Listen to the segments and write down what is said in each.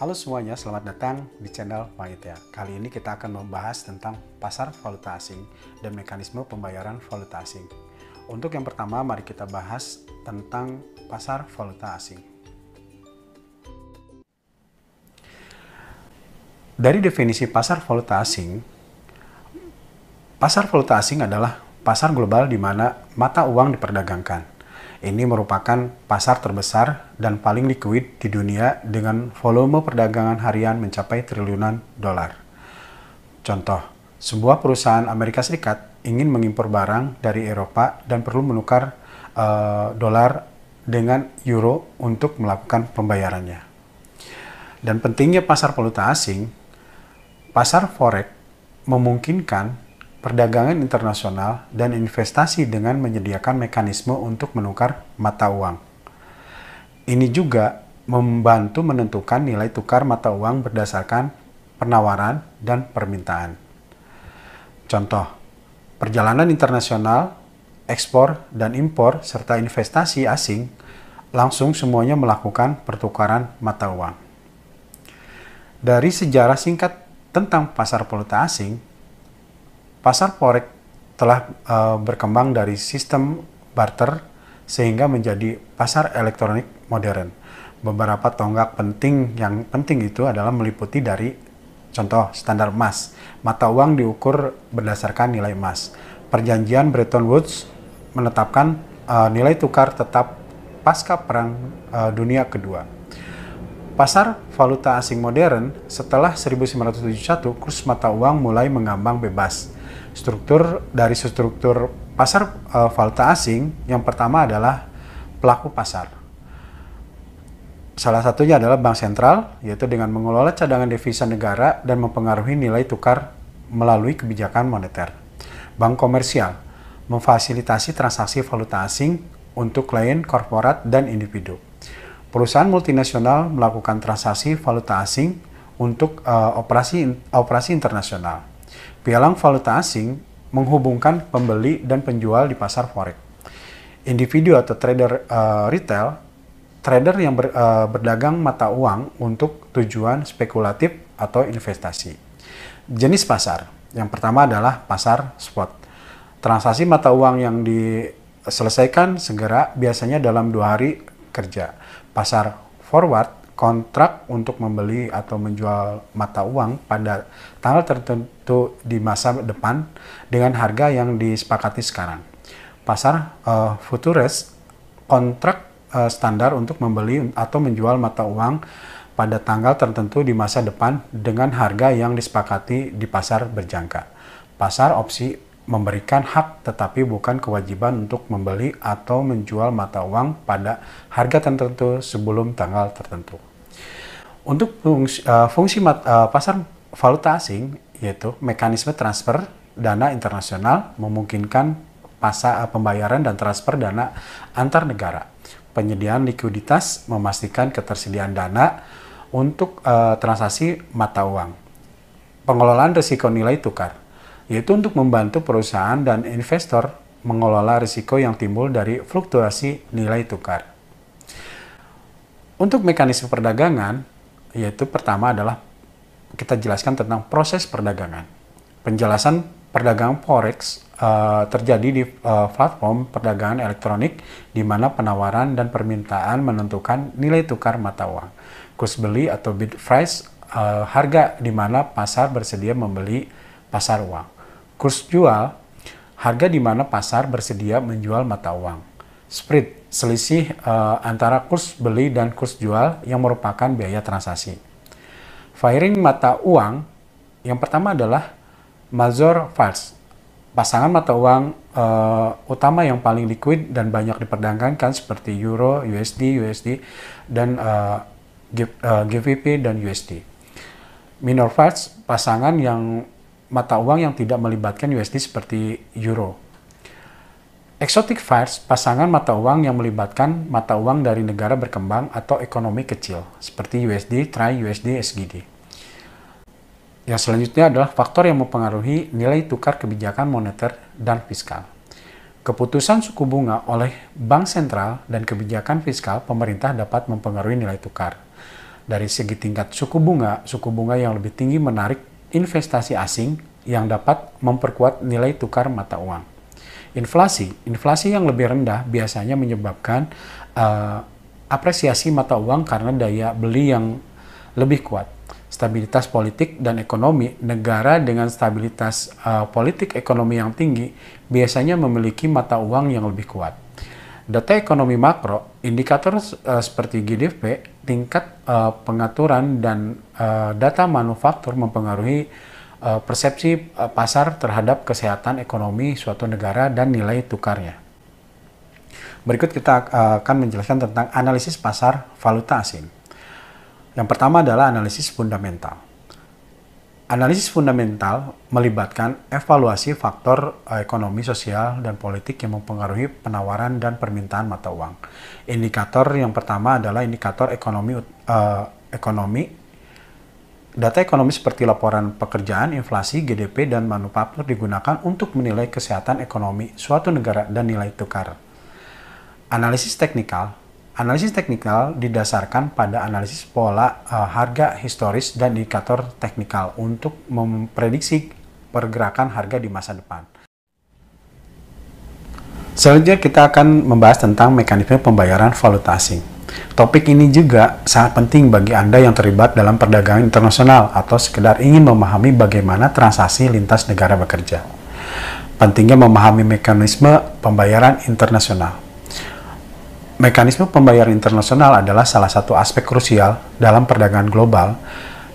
Halo semuanya, selamat datang di channel Panitia. Kali ini kita akan membahas tentang pasar valuta asing dan mekanisme pembayaran valuta asing. Untuk yang pertama, mari kita bahas tentang pasar valuta asing. Dari definisi pasar valuta asing adalah pasar global di mana mata uang diperdagangkan. Ini merupakan pasar terbesar dan paling likuid di dunia dengan volume perdagangan harian mencapai triliunan dolar. Contoh, sebuah perusahaan Amerika Serikat ingin mengimpor barang dari Eropa dan perlu menukar dolar dengan euro untuk melakukan pembayarannya. Dan pentingnya pasar valuta asing, pasar forex memungkinkan perdagangan internasional dan investasi dengan menyediakan mekanisme untuk menukar mata uang. Ini juga membantu menentukan nilai tukar mata uang berdasarkan penawaran dan permintaan. Contoh, perjalanan internasional, ekspor dan impor, serta investasi asing langsung semuanya melakukan pertukaran mata uang. Dari sejarah singkat tentang pasar valuta asing, pasar forex telah berkembang dari sistem barter sehingga menjadi pasar elektronik modern. Beberapa tonggak yang penting itu adalah meliputi dari contoh standar emas. Mata uang diukur berdasarkan nilai emas. Perjanjian Bretton Woods menetapkan nilai tukar tetap pasca Perang Dunia Kedua. Pasar valuta asing modern setelah 1971, kurs mata uang mulai mengambang bebas. Struktur pasar valuta asing yang pertama adalah pelaku pasar. Salah satunya adalah bank sentral, yaitu dengan mengelola cadangan devisa negara dan mempengaruhi nilai tukar melalui kebijakan moneter. Bank komersial memfasilitasi transaksi valuta asing untuk klien, korporat, dan individu. Perusahaan multinasional melakukan transaksi valuta asing untuk operasi internasional. Pialang valuta asing menghubungkan pembeli dan penjual di pasar forex. Individu atau trader retail, trader yang berdagang mata uang untuk tujuan spekulatif atau investasi. Jenis pasar, yang pertama adalah pasar spot. Transaksi mata uang yang diselesaikan segera, biasanya dalam 2 hari kerja. Pasar forward, kontrak untuk membeli atau menjual mata uang pada tanggal tertentu di masa depan dengan harga yang disepakati sekarang. Pasar futures, kontrak standar untuk membeli atau menjual mata uang pada tanggal tertentu di masa depan dengan harga yang disepakati di pasar berjangka. Pasar opsi memberikan hak tetapi bukan kewajiban untuk membeli atau menjual mata uang pada harga tertentu sebelum tanggal tertentu. Untuk fungsi pasar valuta asing, yaitu mekanisme transfer dana internasional, memungkinkan pembayaran dan transfer dana antar negara. Penyediaan likuiditas memastikan ketersediaan dana untuk transaksi mata uang. Pengelolaan risiko nilai tukar, yaitu untuk membantu perusahaan dan investor mengelola risiko yang timbul dari fluktuasi nilai tukar. Untuk mekanisme perdagangan, yaitu pertama adalah kita jelaskan tentang proses perdagangan. Penjelasan perdagangan forex terjadi di platform perdagangan elektronik di mana penawaran dan permintaan menentukan nilai tukar mata uang. Kurs beli atau bid price, harga di mana pasar bersedia membeli pasar uang. Kurs jual, harga di mana pasar bersedia menjual mata uang. Spread, selisih antara kurs beli dan kurs jual yang merupakan biaya transaksi. Firing mata uang, yang pertama adalah major funds. Pasangan mata uang utama yang paling liquid dan banyak diperdagangkan seperti Euro, USD, dan GBP dan USD. Minor funds, pasangan mata uang yang tidak melibatkan USD seperti Euro. Exotic funds, pasangan mata uang yang melibatkan mata uang dari negara berkembang atau ekonomi kecil seperti USD, TRY, USD, SGD. Yang selanjutnya adalah faktor yang mempengaruhi nilai tukar kebijakan moneter dan fiskal. Keputusan suku bunga oleh bank sentral dan kebijakan fiskal pemerintah dapat mempengaruhi nilai tukar. Dari segi tingkat suku bunga yang lebih tinggi menarik investasi asing yang dapat memperkuat nilai tukar mata uang. Inflasi yang lebih rendah biasanya menyebabkan apresiasi mata uang karena daya beli yang lebih kuat. Stabilitas politik dan ekonomi, negara dengan stabilitas politik ekonomi yang tinggi biasanya memiliki mata uang yang lebih kuat. Data ekonomi makro, indikator seperti GDP, tingkat pengaturan, dan data manufaktur mempengaruhi persepsi pasar terhadap kesehatan ekonomi suatu negara dan nilai tukarnya. Berikut kita akan menjelaskan tentang analisis pasar valuta asing. Yang pertama adalah analisis fundamental. Analisis fundamental melibatkan evaluasi faktor ekonomi, sosial, dan politik yang mempengaruhi penawaran dan permintaan mata uang. Indikator yang pertama adalah indikator ekonomi. Data ekonomi seperti laporan pekerjaan, inflasi, GDP, dan manufaktur digunakan untuk menilai kesehatan ekonomi suatu negara dan nilai tukar. Analisis teknikal. Analisis teknikal didasarkan pada analisis pola harga historis dan indikator teknikal untuk memprediksi pergerakan harga di masa depan. Selanjutnya kita akan membahas tentang mekanisme pembayaran valuta asing. Topik ini juga sangat penting bagi Anda yang terlibat dalam perdagangan internasional atau sekedar ingin memahami bagaimana transaksi lintas negara bekerja. Pentingnya memahami mekanisme pembayaran internasional. Mekanisme pembayaran internasional adalah salah satu aspek krusial dalam perdagangan global.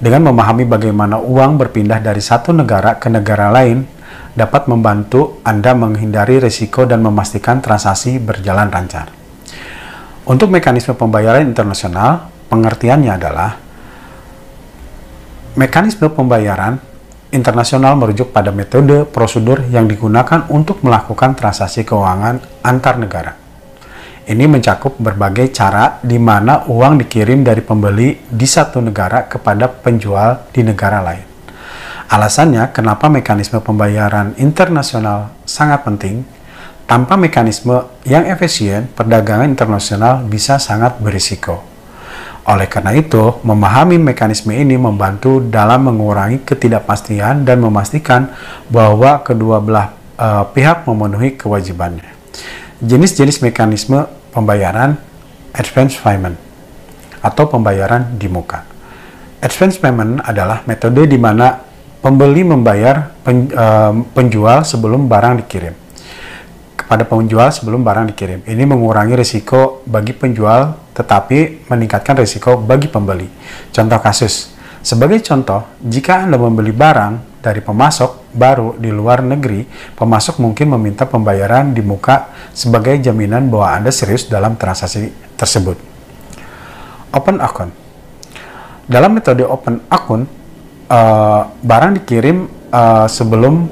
Dengan memahami bagaimana uang berpindah dari satu negara ke negara lain dapat membantu Anda menghindari risiko dan memastikan transaksi berjalan lancar. Untuk mekanisme pembayaran internasional, pengertiannya adalah mekanisme pembayaran internasional merujuk pada metode prosedur yang digunakan untuk melakukan transaksi keuangan antar negara. Ini mencakup berbagai cara di mana uang dikirim dari pembeli di satu negara kepada penjual di negara lain. Alasannya kenapa mekanisme pembayaran internasional sangat penting. Tanpa mekanisme yang efisien, perdagangan internasional bisa sangat berisiko. Oleh karena itu, memahami mekanisme ini membantu dalam mengurangi ketidakpastian dan memastikan bahwa kedua belah pihak memenuhi kewajibannya. Jenis-jenis mekanisme pembayaran advance payment atau pembayaran di muka. Advance payment adalah metode di mana pembeli membayar penjual sebelum barang dikirim kepada penjual sebelum barang dikirim. Ini mengurangi risiko bagi penjual tetapi meningkatkan risiko bagi pembeli. Contoh kasus. Sebagai contoh, jika Anda membeli barang dari pemasok baru di luar negeri, pemasok mungkin meminta pembayaran di muka sebagai jaminan bahwa Anda serius dalam transaksi tersebut. Open account. Dalam metode open account, barang dikirim sebelum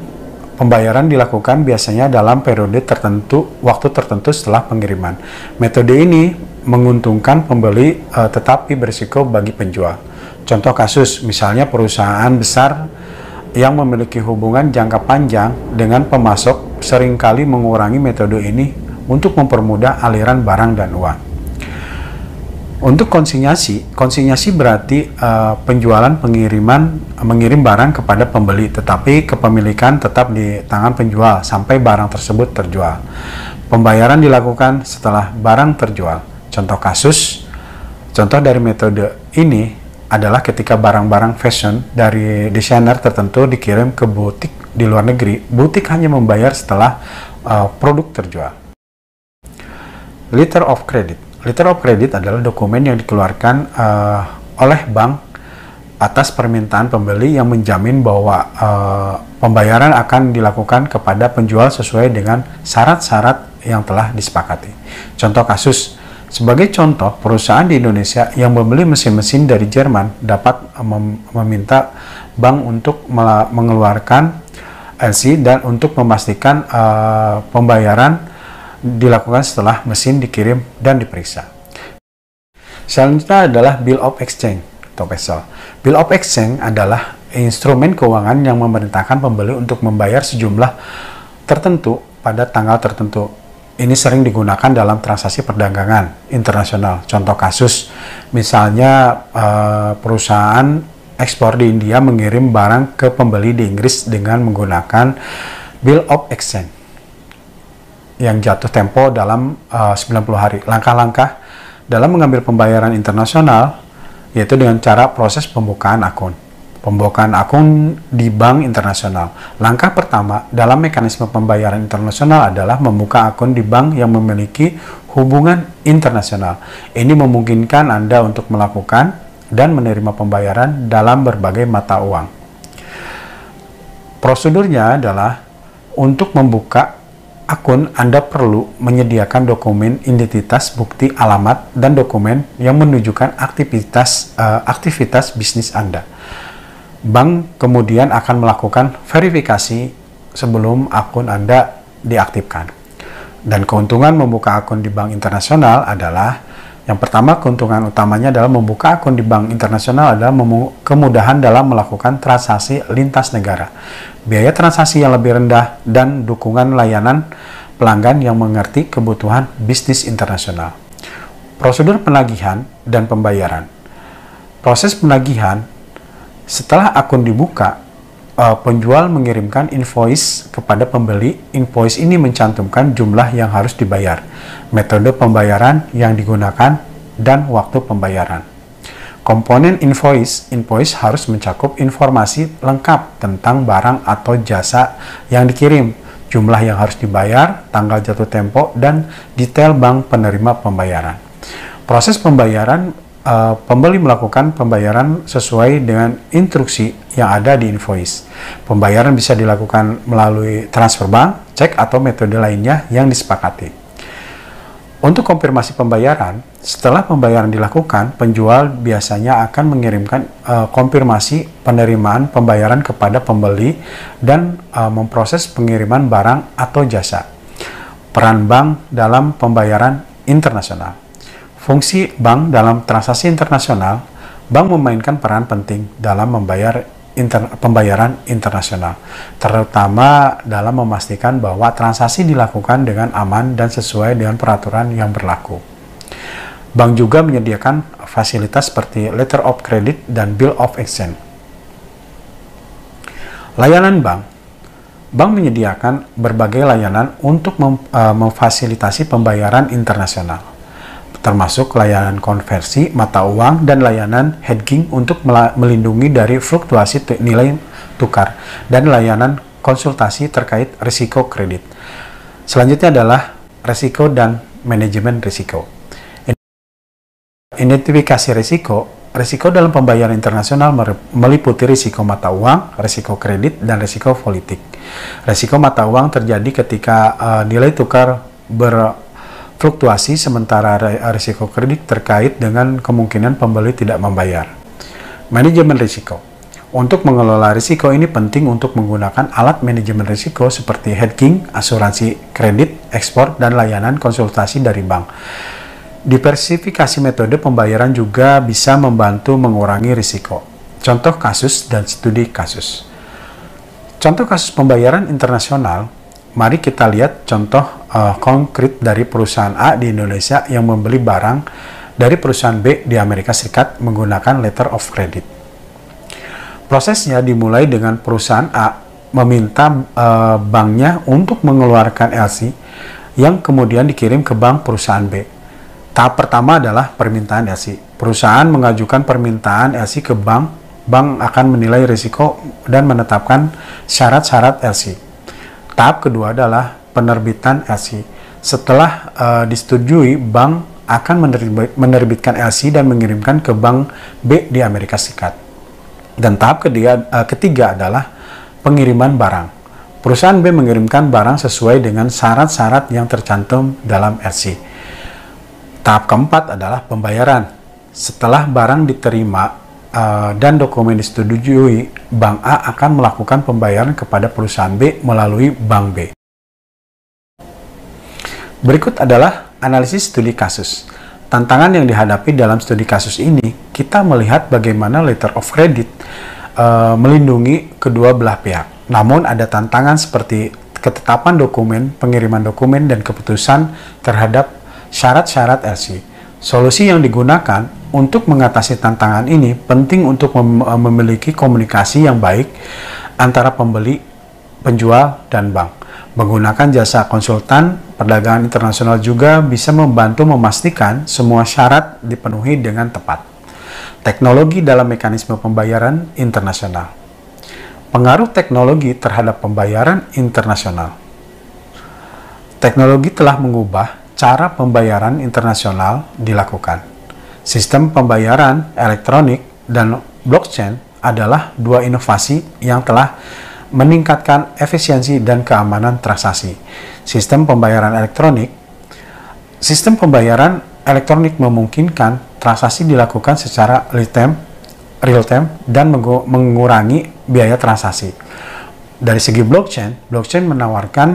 pembayaran dilakukan biasanya dalam periode tertentu, waktu tertentu setelah pengiriman. Metode ini menguntungkan pembeli tetapi berisiko bagi penjual. Contoh kasus, misalnya perusahaan besar yang memiliki hubungan jangka panjang dengan pemasok seringkali mengurangi metode ini untuk mempermudah aliran barang dan uang. Untuk konsinyasi berarti penjualan mengirim barang kepada pembeli, tetapi kepemilikan tetap di tangan penjual sampai barang tersebut terjual. Pembayaran dilakukan setelah barang terjual. Contoh dari metode ini adalah ketika barang-barang fashion dari desainer tertentu dikirim ke butik di luar negeri, butik hanya membayar setelah produk terjual. Letter of credit. Letter of credit adalah dokumen yang dikeluarkan oleh bank atas permintaan pembeli yang menjamin bahwa pembayaran akan dilakukan kepada penjual sesuai dengan syarat-syarat yang telah disepakati. Contoh kasus. Sebagai contoh, perusahaan di Indonesia yang membeli mesin-mesin dari Jerman dapat meminta bank untuk mengeluarkan LC dan untuk memastikan pembayaran dilakukan setelah mesin dikirim dan diperiksa. Selanjutnya adalah Bill of Exchange atau BESEL. Bill of Exchange adalah instrumen keuangan yang memerintahkan pembeli untuk membayar sejumlah tertentu pada tanggal tertentu. Ini sering digunakan dalam transaksi perdagangan internasional. Contoh kasus, misalnya perusahaan ekspor di India mengirim barang ke pembeli di Inggris dengan menggunakan Bill of Exchange yang jatuh tempo dalam 90 hari. Langkah-langkah dalam mengambil pembayaran internasional yaitu dengan cara proses pembukaan akun. Pembukaan akun di bank internasional. Langkah pertama dalam mekanisme pembayaran internasional adalah membuka akun di bank yang memiliki hubungan internasional. Ini memungkinkan Anda untuk melakukan dan menerima pembayaran dalam berbagai mata uang. Prosedurnya adalah untuk membuka akun Anda perlu menyediakan dokumen identitas, bukti alamat, dan dokumen yang menunjukkan aktivitas bisnis Anda. Bank kemudian akan melakukan verifikasi sebelum akun Anda diaktifkan. Dan keuntungan membuka akun di bank internasional adalah, yang pertama, keuntungan utamanya adalah membuka akun di bank internasional adalah kemudahan dalam melakukan transaksi lintas negara, biaya transaksi yang lebih rendah, dan dukungan layanan pelanggan yang mengerti kebutuhan bisnis internasional. Prosedur penagihan dan pembayaran. Proses penagihan, setelah akun dibuka, penjual mengirimkan invoice kepada pembeli. Invoice ini mencantumkan jumlah yang harus dibayar, metode pembayaran yang digunakan, dan waktu pembayaran. Komponen invoice harus mencakup informasi lengkap tentang barang atau jasa yang dikirim, jumlah yang harus dibayar, tanggal jatuh tempo, dan detail bank penerima pembayaran. Proses pembayaran, pembeli melakukan pembayaran sesuai dengan instruksi yang ada di invoice. Pembayaran bisa dilakukan melalui transfer bank, cek, atau metode lainnya yang disepakati. Untuk konfirmasi pembayaran, setelah pembayaran dilakukan, penjual biasanya akan mengirimkan konfirmasi penerimaan pembayaran kepada pembeli dan memproses pengiriman barang atau jasa. Peran bank dalam pembayaran internasional. Fungsi bank dalam transaksi internasional. Bank memainkan peran penting dalam pembayaran internasional, terutama dalam memastikan bahwa transaksi dilakukan dengan aman dan sesuai dengan peraturan yang berlaku. Bank juga menyediakan fasilitas seperti letter of credit dan bill of exchange. Layanan bank. Bank menyediakan berbagai layanan untuk memfasilitasi pembayaran internasional, termasuk layanan konversi mata uang dan layanan hedging untuk melindungi dari fluktuasi nilai tukar, dan layanan konsultasi terkait risiko kredit. Selanjutnya adalah risiko dan manajemen risiko. Identifikasi risiko. Risiko dalam pembayaran internasional meliputi risiko mata uang, risiko kredit, dan risiko politik. Risiko mata uang terjadi ketika nilai tukar berfluktuasi, sementara risiko kredit terkait dengan kemungkinan pembeli tidak membayar. Manajemen risiko. Untuk mengelola risiko ini penting untuk menggunakan alat manajemen risiko seperti hedging, asuransi kredit, ekspor, dan layanan konsultasi dari bank. Diversifikasi metode pembayaran juga bisa membantu mengurangi risiko. Contoh kasus dan studi kasus. Contoh kasus pembayaran internasional, mari kita lihat contoh konkret dari perusahaan A di Indonesia yang membeli barang dari perusahaan B di Amerika Serikat menggunakan letter of credit. Prosesnya dimulai dengan perusahaan A meminta banknya untuk mengeluarkan LC yang kemudian dikirim ke bank perusahaan B. Tahap pertama adalah permintaan LC. Perusahaan mengajukan permintaan LC ke bank. Bank akan menilai risiko dan menetapkan syarat-syarat LC. Tahap kedua adalah penerbitan LC. Setelah disetujui, bank akan menerbitkan LC dan mengirimkan ke bank B di Amerika Serikat. Dan tahap ketiga adalah pengiriman barang. Perusahaan B mengirimkan barang sesuai dengan syarat-syarat yang tercantum dalam LC. Tahap keempat adalah pembayaran. Setelah barang diterima dan dokumen disetujui, Bank A akan melakukan pembayaran kepada perusahaan B melalui Bank B. Berikut adalah analisis studi kasus. Tantangan yang dihadapi dalam studi kasus ini, kita melihat bagaimana letter of credit melindungi kedua belah pihak. Namun ada tantangan seperti ketetapan dokumen, pengiriman dokumen, dan keputusan terhadap syarat-syarat LC. Solusi yang digunakan untuk mengatasi tantangan ini penting untuk memiliki komunikasi yang baik antara pembeli, penjual, dan bank. Menggunakan jasa konsultan perdagangan internasional juga bisa membantu memastikan semua syarat dipenuhi dengan tepat. Teknologi dalam mekanisme pembayaran internasional. Pengaruh teknologi terhadap pembayaran internasional. Teknologi telah mengubah cara pembayaran internasional dilakukan. Sistem pembayaran elektronik dan blockchain adalah dua inovasi yang telah meningkatkan efisiensi dan keamanan transaksi. Sistem pembayaran elektronik memungkinkan transaksi dilakukan secara real time dan mengurangi biaya transaksi. Dari segi blockchain menawarkan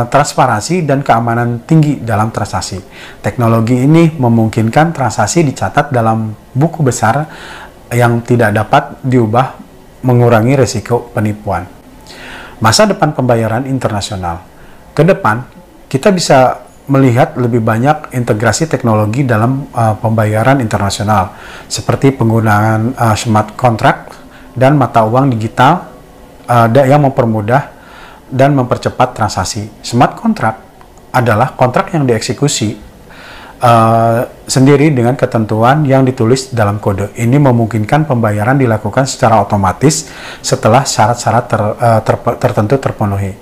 transparansi dan keamanan tinggi dalam transaksi. Teknologi ini memungkinkan transaksi dicatat dalam buku besar yang tidak dapat diubah, mengurangi risiko penipuan. Masa depan pembayaran internasional. Ke depan, kita bisa melihat lebih banyak integrasi teknologi dalam pembayaran internasional, seperti penggunaan smart contract dan mata uang digital yang mempermudah dan mempercepat transaksi. Smart contract adalah kontrak yang dieksekusi sendiri dengan ketentuan yang ditulis dalam kode. Ini memungkinkan pembayaran dilakukan secara otomatis setelah syarat-syarat tertentu terpenuhi.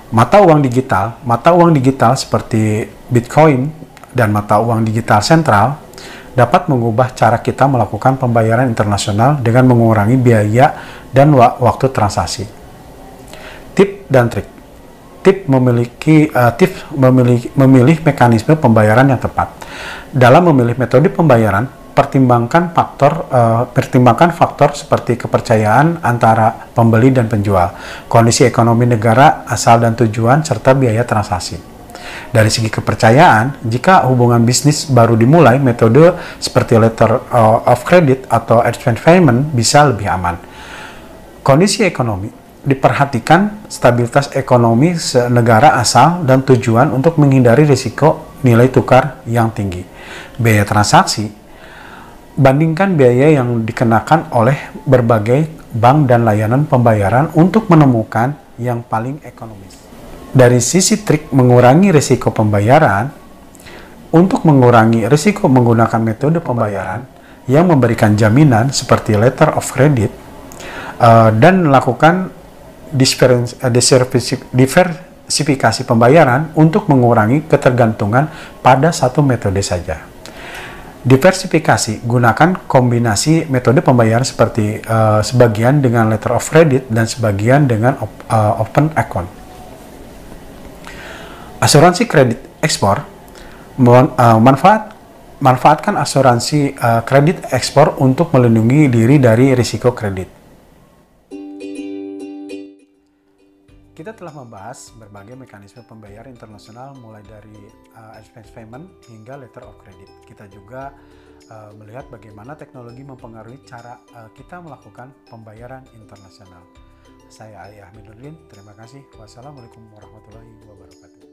Mata uang digital seperti Bitcoin dan mata uang digital sentral dapat mengubah cara kita melakukan pembayaran internasional dengan mengurangi biaya dan waktu transaksi. Tip dan trik. Memilih mekanisme pembayaran yang tepat. Dalam memilih metode pembayaran, pertimbangkan faktor seperti kepercayaan antara pembeli dan penjual, kondisi ekonomi negara asal dan tujuan, serta biaya transaksi. Dari segi kepercayaan, jika hubungan bisnis baru dimulai, metode seperti letter of credit atau advance payment bisa lebih aman. Kondisi ekonomi. Diperhatikan stabilitas ekonomi negara asal dan tujuan untuk menghindari risiko nilai tukar yang tinggi. Biaya transaksi. Bandingkan biaya yang dikenakan oleh berbagai bank dan layanan pembayaran untuk menemukan yang paling ekonomis. Dari sisi trik mengurangi risiko pembayaran, untuk mengurangi risiko menggunakan metode pembayaran yang memberikan jaminan seperti letter of credit dan melakukan diversifikasi pembayaran untuk mengurangi ketergantungan pada satu metode saja. Diversifikasi, gunakan kombinasi metode pembayaran seperti sebagian dengan letter of credit dan sebagian dengan open account. Asuransi kredit ekspor, manfaatkan asuransi kredit ekspor untuk melindungi diri dari risiko kredit. Kita telah membahas berbagai mekanisme pembayaran internasional mulai dari advance payment hingga letter of credit. Kita juga melihat bagaimana teknologi mempengaruhi cara kita melakukan pembayaran internasional. Saya Ali Ahmeduddin, terima kasih. Wassalamualaikum warahmatullahi wabarakatuh.